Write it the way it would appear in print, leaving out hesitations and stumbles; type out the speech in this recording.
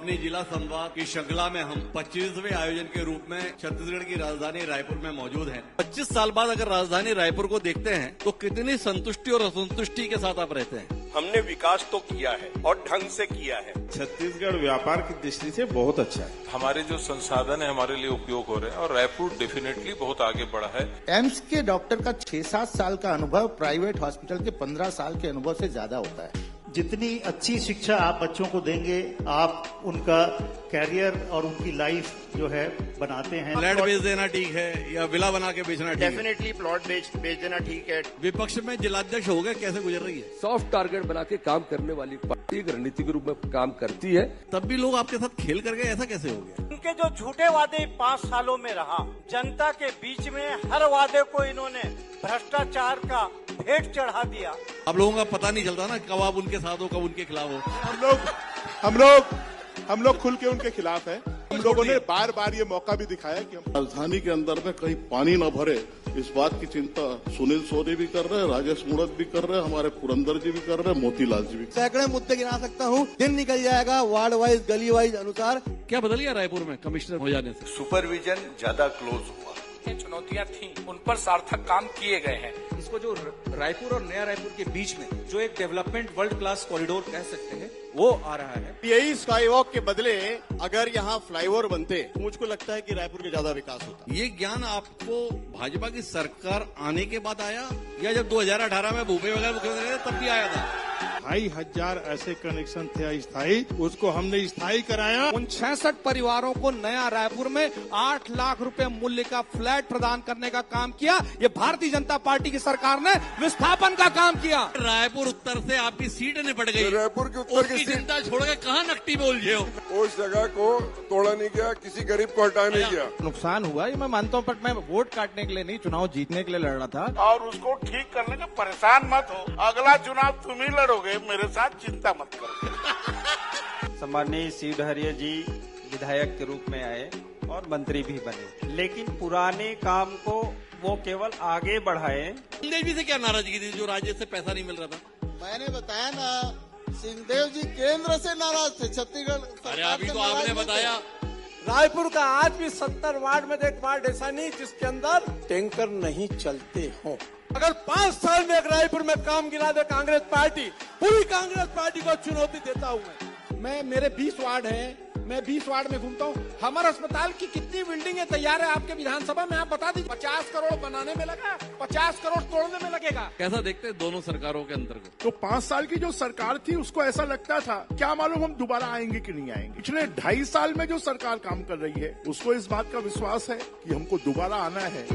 अपनी जिला संवाद की श्रृंखला में हम 25वें आयोजन के रूप में छत्तीसगढ़ की राजधानी रायपुर में मौजूद हैं। 25 साल बाद अगर राजधानी रायपुर को देखते हैं तो कितनी संतुष्टि और असंतुष्टि के साथ आप रहते हैं। हमने विकास तो किया है और ढंग से किया है। छत्तीसगढ़ व्यापार की दृष्टि से बहुत अच्छा है। हमारे जो संसाधन है हमारे लिए उपयोग हो रहे हैं और रायपुर डेफिनेटली बहुत आगे बढ़ा है। एम्स के डॉक्टर का 6-7 साल का अनुभव प्राइवेट हॉस्पिटल के 15 साल के अनुभव से ज्यादा होता है। जितनी अच्छी शिक्षा आप बच्चों को देंगे, आप उनका कैरियर और उनकी लाइफ जो है बनाते हैं। फ्लैट बेच देना ठीक है या विला बना के बेचना ठीक है? डेफिनेटली प्लॉट बेच देना ठीक है। विपक्ष में जिलाध्यक्ष हो गए, कैसे गुजर रही है? सॉफ्ट टारगेट बना के काम करने वाली पार्टी एक रणनीति के रूप में काम करती है। तब भी लोग आपके साथ खेल कर गए, ऐसा कैसे हो गया? उनके जो झूठे वादे 5 सालों में रहा, जनता के बीच में हर वादे को इन्होंने भ्रष्टाचार का भेंट चढ़ा दिया। आप लोगों का पता नहीं चलता ना कब आप उनके साथ हो कब उनके खिलाफ हो। हम लोग खुल के उनके खिलाफ हैं। हम लोगों ने बार बार ये मौका भी दिखाया कि हम राजधानी के अंदर में कहीं पानी न भरे, इस बात की चिंता सुनील सोनी भी कर रहे हैं, राजेश मूणत भी कर रहे हैं, हमारे पुरंदर जी भी कर रहे हैं, मोतीलाल जी भी। सैकड़े मुद्दे गिना सकता हूँ, दिन निकल जाएगा वार्ड वाइज गली वाइज अनुसार। क्या बदल गया रायपुर में कमिश्नर हो जाने से? सुपरविजन ज्यादा क्लोज हुआ। चुनौतियां थी, उन पर सार्थक काम किए गए हैं। इसको जो रायपुर और नया रायपुर के बीच में जो एक डेवलपमेंट वर्ल्ड क्लास कॉरिडोर कह सकते हैं, वो आ रहा है। यही स्काई वॉक के बदले अगर यहाँ फ्लाईओवर बनते तो मुझको लगता है कि रायपुर के ज्यादा विकास होता। ये ज्ञान आपको भाजपा की सरकार आने के बाद आया या जब 2018 में भूपेश बघेल मुख्यमंत्री तब भी आया था? 2500 ऐसे कनेक्शन थे अस्थायी, उसको हमने स्थायी कराया। उन 66 परिवारों को नया रायपुर में 8 लाख रुपए मूल्य का फ्लैट प्रदान करने का काम किया। ये भारतीय जनता पार्टी की सरकार ने विस्थापन का काम किया। रायपुर उत्तर से आपकी सीट निपट गई। रायपुर के उत्तर की चिंता छोड़ के कहाँ नकटी में उलझे हो? उस जगह को तोड़ा नहीं गया, किसी गरीब को हटाया नहीं गया। नुकसान हुआ ये मैं मानता हूँ, बट मैं वोट काटने के लिए नहीं, चुनाव जीतने के लिए लड़ रहा था। और उसको ठीक करने के परेशान मत हो, अगला चुनाव तुम ही लड़ोगे, मेरे साथ चिंता मत करो। सम्माननीय शिव डहरिया जी विधायक के रूप में आए और मंत्री भी बने, लेकिन पुराने काम को वो केवल आगे बढ़ाए। सिंहदेव से क्या नाराजगी थी जो राज्य से पैसा नहीं मिल रहा था? मैंने बताया ना, सिंहदेव जी केंद्र से नाराज थे, छत्तीसगढ़। अरे अभी तो आपने बताया। रायपुर का आज भी 70 वार्ड में एक वार्ड ऐसा नहीं जिसके अंदर टैंकर नहीं चलते हो। अगर 5 साल में एक रायपुर में काम गिरा दे कांग्रेस पार्टी, पूरी कांग्रेस पार्टी को चुनौती देता हूँ मैं। मेरे 20 वार्ड हैं, मैं 20 वार्ड में घूमता हूँ। हमारे अस्पताल की कितनी बिल्डिंगें तैयार है आपके विधानसभा में, आप बता दीजिए। 50 करोड़ बनाने में लगा, 50 करोड़ तोड़ने में लगेगा। कैसा देखते हैं दोनों सरकारों के अंतर को? तो 5 साल की जो सरकार थी उसको ऐसा लगता था क्या मालूम हम दोबारा आएंगे कि नहीं आएंगे। पिछले 2.5 साल में जो सरकार काम कर रही है उसको इस बात का विश्वास है कि हमको दोबारा आना है।